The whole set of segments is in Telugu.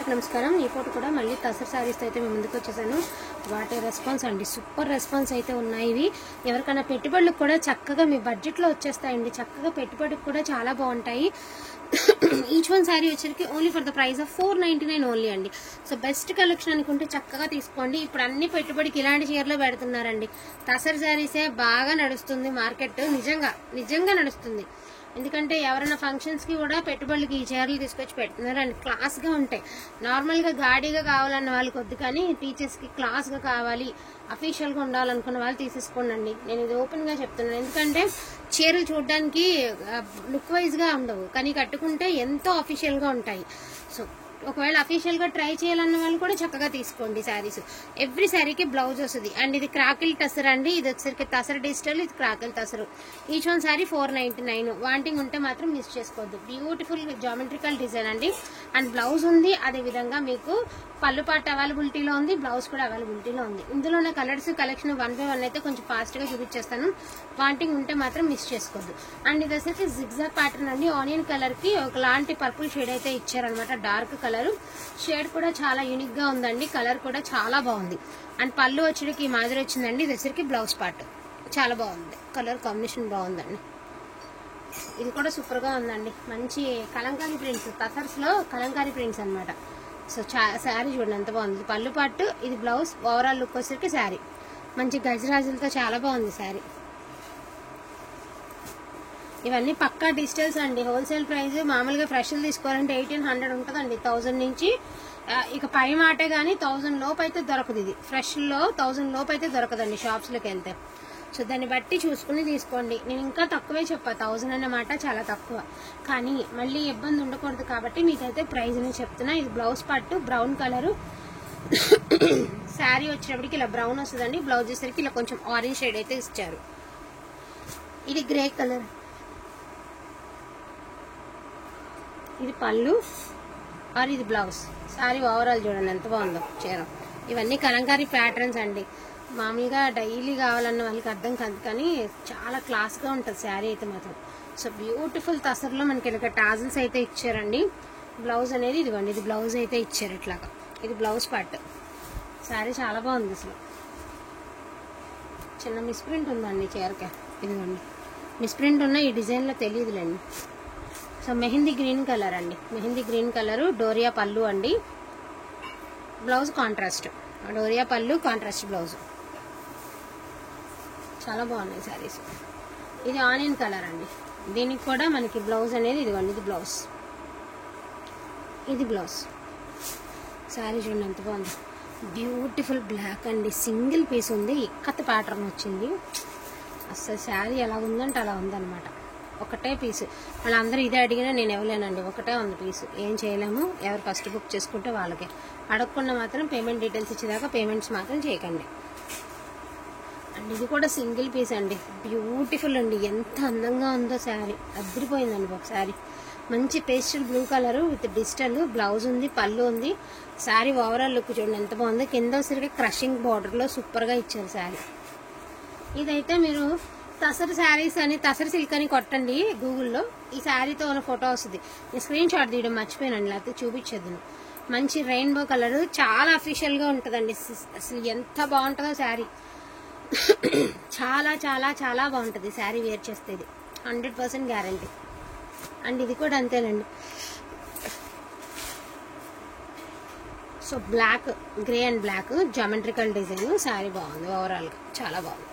అందరికీ నమస్కారం. ఈ ఫోటో కూడా మళ్ళీ తసర్ సారీస్ అయితే మేము ముందుకు వచ్చేసాను. వాటి రెస్పాన్స్ అండి సూపర్ రెస్పాన్స్ అయితే ఉన్నాయి. ఇవి ఎవరికైనా పెట్టుబడులకు కూడా చక్కగా మీ బడ్జెట్లో వచ్చేస్తాయండి. చక్కగా పెట్టుబడికి కూడా చాలా బాగుంటాయి. ఈచ్ వన్ శారీ వచ్చరికి only for the price of 499 only అండి. సో బెస్ట్ కలెక్షన్ అనుకుంటే చక్కగా తీసుకోండి. ఇప్పుడు అన్ని పెట్టుబడికి ఇలాంటి చీరలో పెడుతున్నారండి. తసర్ శారీసే బాగా నడుస్తుంది మార్కెట్. నిజంగా నడుస్తుంది. ఎందుకంటే ఎవరైనా ఫంక్షన్స్కి కూడా పెట్టుబడులకి ఈ చీరలు తీసుకొచ్చి పెడుతున్నారు అండ్ క్లాస్గా ఉంటాయి. నార్మల్గా గాడిగా కావాలన్న వాళ్ళు కొద్ది, కానీ టీచర్స్కి క్లాస్గా కావాలి, అఫీషియల్గా ఉండాలనుకున్న వాళ్ళు తీసేసుకోండి. నేను ఇది ఓపెన్గా చెప్తున్నాను. ఎందుకంటే చీరలు చూడడానికి లుక్ వైజ్గా ఉండవు, కానీ కట్టుకుంటే ఎంతో అఫీషియల్గా ఉంటాయి. సో ఒకవేళ అఫీషియల్గా ట్రై చేయాలన్న వాళ్ళు కూడా చక్కగా తీసుకోండి శారీస్. ఎవ్రీ శారీకి బ్లౌజ్ వస్తుంది. అండ్ ఇది క్రాకిల్ టసర్ అండి. ఇది వచ్చేసరికి తసర్ డిజిటల్, ఇది crackle tussar. Each one sari 499. Wanting ఉంటే మాత్రం మిస్ చేసుకోవద్దు. బ్యూటిఫుల్ జామెట్రికల్ డిజైన్ అండి. అండ్ బ్లౌజ్ ఉంది. అదేవిధంగా మీకు పళ్ళు పాట అవైలబిలిటీలో ఉంది, బ్లౌజ్ కూడా అవైలబిలిటీలో ఉంది. ఇందులోనే కలర్స్ కలెక్షన్ 1 by 1 అయితే కొంచెం ఫాస్ట్గా చూపించేస్తాను. వాంటింగ్ ఉంటే మాత్రం మిస్ చేసుకోవద్దు. అండ్ ఇది వచ్చేసి జిగ్జాగ్ ప్యాటర్న్ అండి. ఆనియన్ కలర్కి ఒకలాంటి పర్పుల్ షేడ్ అయితే ఇచ్చారనమాట. డార్క్ కలర్ షేడ్ కూడా చాలా యూనిక్ గా ఉందండి. కలర్ కూడా చాలా బాగుంది. అండ్ పళ్ళు వచ్చేటికి ఈ మాదిరి వచ్చిందండి. ఇది వచ్చరికి బ్లౌజ్ పార్ట్ చాలా బాగుంది. కలర్ కాంబినేషన్ బాగుందండి. ఇది కూడా సూపర్ గా ఉందండి. మంచి కలంకారీ ప్రింట్స్, తసర్స్ లో కలంకారీ ప్రింట్స్ అనమాట. సో శారీ చూడండి ఎంత బాగుంది. పళ్ళు పార్ట్, ఇది బ్లౌజ్. ఓవరాల్ లుక్ వచ్చేసరికి శారీ మంచి గజరాజులతో చాలా బాగుంది శారీ. ఇవన్నీ పక్కా డిజిటల్స్ అండి. హోల్సేల్ ప్రైస్ మామూలుగా ఫ్రెష్లు తీసుకోవాలంటే 1800 ఉంటుందండి. 1000 నుంచి ఇక పై మాటే కానీ 1000 లోపు అయితే దొరకదు. ఇది ఫ్రెష్లో 1000 లోపు అయితే దొరకదండి షాప్స్లోకి వెళ్తే. సో దాన్ని బట్టి చూసుకుని తీసుకోండి. నేను ఇంకా తక్కువే చెప్పా, 1000 అన్నమాట చాలా తక్కువ, కానీ మళ్ళీ ఇబ్బంది ఉండకూడదు కాబట్టి మీకైతే ప్రైజ్ నేను చెప్తున్నా. ఇది blouse part brown colour. Sari వచ్చేటప్పటికి ఇలా బ్రౌన్ వస్తుందండి. బ్లౌజ్ వచ్చేసరికి ఇలా కొంచెం ఆరెంజ్ షేడ్ అయితే ఇచ్చారు. ఇది గ్రే కలర్. ఇది పళ్ళు ఆర్ ఇది బ్లౌజ్. శారీ ఓవరాల్ చూడండి ఎంత బాగుందో చీర. ఇవన్నీ కలంకారీ ప్యాటర్న్స్ అండి. మామూలుగా డైలీ కావాలన్న వాళ్ళకి అర్థం కాదు, కానీ చాలా క్లాస్గా ఉంటుంది శారీ అయితే మాత్రం. సో బ్యూటిఫుల్ తసర్లో మనకి ఇలా టాజిల్స్ అయితే ఇచ్చారండి. బ్లౌజ్ అనేది ఇదిగోండి, ఇది బ్లౌజ్ అయితే ఇచ్చారు ఇట్లాగా. ఇది బ్లౌజ్ పార్ట్. శారీ చాలా బాగుంది. అసలు చిన్న మిస్ప్రింట్ ఉందండి చీరకి. ఇదిగోండి మిస్ప్రింట్ ఉన్న ఈ డిజైన్లో తెలియదులేండి. సో మెహందీ గ్రీన్ కలర్ అండి. Mehndi green colour. డోరియా పళ్ళు అండి. Blouse contrast. డోరియా పళ్ళు కాంట్రాస్ట్ బ్లౌజ్. చాలా బాగున్నాయి శారీస్. ఇది ఆనియన్ కలర్ అండి. దీనికి కూడా మనకి బ్లౌజ్ అనేది ఇదిగోండి, ఇది బ్లౌజ్. ఇది బ్లౌజ్. శారీ చూడండి ఎంత బాగుంది. బ్యూటిఫుల్ బ్లాక్ అండి. సింగిల్ పీస్ ఉంది. ఇక్కత్ ప్యాటర్న్ వచ్చింది. అసలు శారీ ఎలా ఉందంటే అలా ఉందన్నమాట. ఒకటే పీసు. వాళ్ళందరూ ఇదే అడిగినా నేను ఇవ్వలేనండి. ఒకటే ఉంది పీసు. ఏం చేయలేము. ఎవరు ఫస్ట్ బుక్ చేసుకుంటే వాళ్ళకే. అడగకుండా మాత్రం పేమెంట్ డీటెయిల్స్ ఇచ్చేదాకా పేమెంట్స్ మాత్రం చేయకండి. అండ్ ఇది కూడా సింగిల్ పీస్ అండి. బ్యూటిఫుల్ అండి. ఎంత అందంగా ఉందో శారీ. అదిరిపోయిందండి ఒక శారీ. మంచి pastel blue colour with digital. Blouse ఉంది, పళ్ళు ఉంది. శారీ ఓవరాల్ లుక్ చూడండి ఎంత బాగుంది. కింద వచ్చరికి క్రషింగ్ బార్డర్లో సూపర్గా ఇచ్చారు శారీ. ఇదైతే మీరు తసర్ శారీస్ అని, తసర్ సిల్క్ అని కొట్టండి గూగుల్లో. ఈ శారీతో ఉన్న ఫోటో వస్తుంది. నేను స్క్రీన్ షాట్ తీయడం మర్చిపోయానండి, లేకపోతే చూపించేది. మంచి రెయిన్బో కలర్. చాలా అఫీషియల్గా ఉంటుందండి. అసలు ఎంత బాగుంటుందో శారీ. చాలా చాలా చాలా బాగుంటుంది శారీ వేర్ చేస్తే. ఇది 100% గ్యారంటీ. అండ్ ఇది కూడా అంతేనండి. So black, grey and black geometrical design. Sari బాగుంది ఓవరాల్గా, చాలా బాగుంది.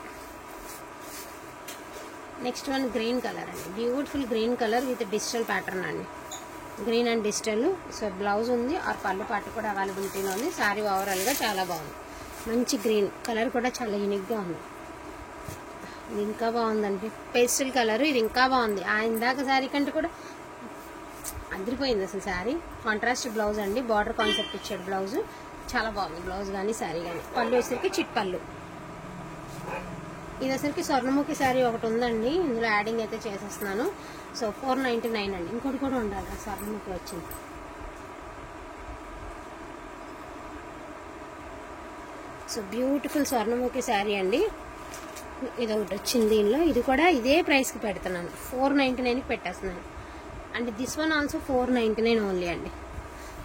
నెక్స్ట్ వన్ గ్రీన్ కలర్ అండి. Beautiful green colour with digital pattern అండి. Green and digital. So blouse ఉంది, ఆ పళ్ళు పాటు కూడా అవైలబిలిటీలో ఉంది. శారీ ఓవరాల్గా చాలా బాగుంది. మంచి గ్రీన్ కలర్ కూడా చాలా యూనిక్గా ఉంది. ఇది ఇంకా బాగుందండి. Pastel colour. ఇది ఇంకా బాగుంది. ఆ ఇందాక శారీ కంటే కూడా అదిరిపోయింది అసలు శారీ. కాంట్రాస్ట్ బ్లౌజ్ అండి. బార్డర్ కాన్సెప్ట్ ఇచ్చాడు బ్లౌజ్. చాలా బాగుంది బ్లౌజ్ కానీ శారీ కానీ. పళ్ళు వేసరికి చిట్ పళ్ళు. ఇది వచ్చరికి స్వర్ణముఖి శారీ ఒకటి ఉందండి. ఇందులో యాడింగ్ అయితే చేసేస్తున్నాను. సో 499 అండి. ఇంకోటి కూడా ఉండాలి. స్వర్ణముఖి వచ్చింది. సో బ్యూటిఫుల్ స్వర్ణముఖి శారీ అండి. ఇది ఒకటి వచ్చింది దీనిలో. ఇది కూడా ఇదే ప్రైస్కి పెడుతున్నాను. 499కి పెట్టేస్తున్నాను. And this one also 499 only అండి.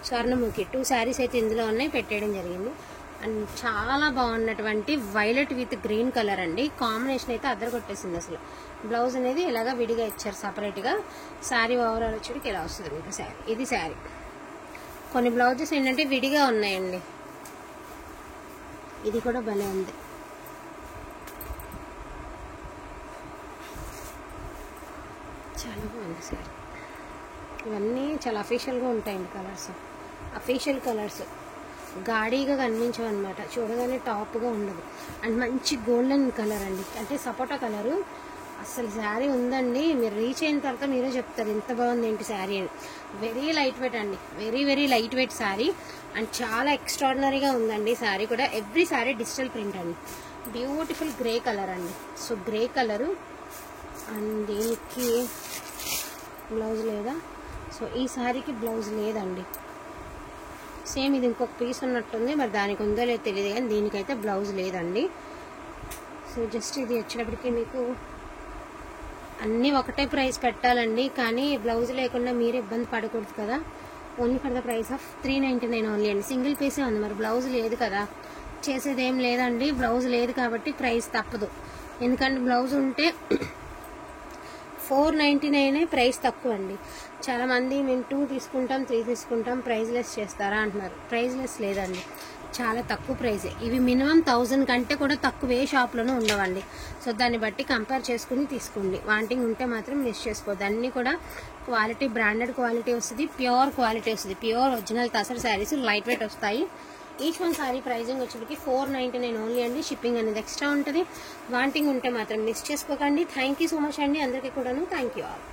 స్వర్ణముఖి 2 శారీస్ అయితే ఇందులో ఉన్నాయి, పెట్టేయడం జరిగింది. అండ్ చాలా బాగున్నటువంటి వైలెట్ విత్ గ్రీన్ కలర్ అండి. కాంబినేషన్ అయితే అద్దరు కొట్టేసింది అసలు. బ్లౌజ్ అనేది ఇలాగా విడిగా ఇచ్చారు సపరేట్గా. శారీ ఓవరాల్ వచ్చేటికి ఇలా వస్తుంది మీకు శారీ. ఇది శారీ. కొన్ని బ్లౌజెస్ ఏంటంటే విడిగా ఉన్నాయండి. ఇది కూడా భలే ఉంది. చాలా బాగుంది శారీ. ఇవన్నీ చాలా అఫీషియల్గా ఉంటాయండి కలర్స్. అఫీషియల్ కలర్స్ గాడీగా కనిపించవు అనమాట, చూడగానే టాప్గా ఉండదు. అండ్ మంచి గోల్డెన్ కలర్ అండి, అంటే సపోటా కలరు. అసలు శారీ ఉందండి, మీరు రీచ్ అయిన తర్వాత మీరే చెప్తారు ఎంత బాగుంది ఏంటి శారీ అని. వెరీ లైట్ వెయిట్ అండి, very light weight sari. And చాలా ఎక్స్ట్రాడినరీగా ఉందండి శారీ కూడా. ఎవ్రీ శారీ డిజిటల్ ప్రింట్ అండి. బ్యూటిఫుల్ గ్రే కలర్ అండి. So grey colour. అండ్ దీనికి బ్లౌజ్ లేదా? సో ఈ శారీకి బ్లౌజ్ లేదండి. సేమ్ ఇది ఇంకొక పీస్ ఉన్నట్టుంది, మరి దానికి ఉందో లేదో తెలియదు, కానీ దీనికైతే బ్లౌజ్ లేదండి. సో జస్ట్ ఇది వచ్చేటప్పటికి మీకు అన్నీ ఒకటే ప్రైస్ పెట్టాలండి, కానీ బ్లౌజ్ లేకుండా మీరు ఇబ్బంది పడకూడదు కదా. Only for the price of 399 only అండి. సింగిల్ పీసే ఉంది, మరి బ్లౌజ్ లేదు కదా, చేసేది ఏం లేదండి. బ్లౌజ్ లేదు కాబట్టి ప్రైస్ తప్పదు. ఎందుకంటే బ్లౌజ్ ఉంటే 499 ప్రైస్ తక్కువ అండి. చాలామంది మేము 2 తీసుకుంటాం 3 తీసుకుంటాం ప్రైజ్ లెస్ చేస్తారా అంటున్నారు. ప్రైజ్ లెస్ లేదండి, చాలా తక్కువ ప్రైజే. ఇవి మినిమం 1000 కంటే కూడా తక్కువ ఏ షాప్లోనూ ఉండవండి. సో దాన్ని బట్టి కంపేర్ చేసుకుని తీసుకోండి. వాంటింగ్ ఉంటే మాత్రం మిస్ చేసుకోవద్దు. అన్నీ కూడా క్వాలిటీ, బ్రాండెడ్ క్వాలిటీ వస్తుంది, ప్యూర్ క్వాలిటీ వస్తుంది. Pure original tussar saris light weight వస్తాయి. ఈచ్ వన్ శారీ ప్రైజింగ్ వచ్చేటికి 499 ఓన్లీ అండి. షిప్పింగ్ అనేది ఎక్స్ట్రా ఉంటుంది. వాంటింగ్ ఉంటే మాత్రం మిస్ చేసుకోకండి. థ్యాంక్ యూ సో మచ్ అండి అందరికీ కూడాను. Thank you all.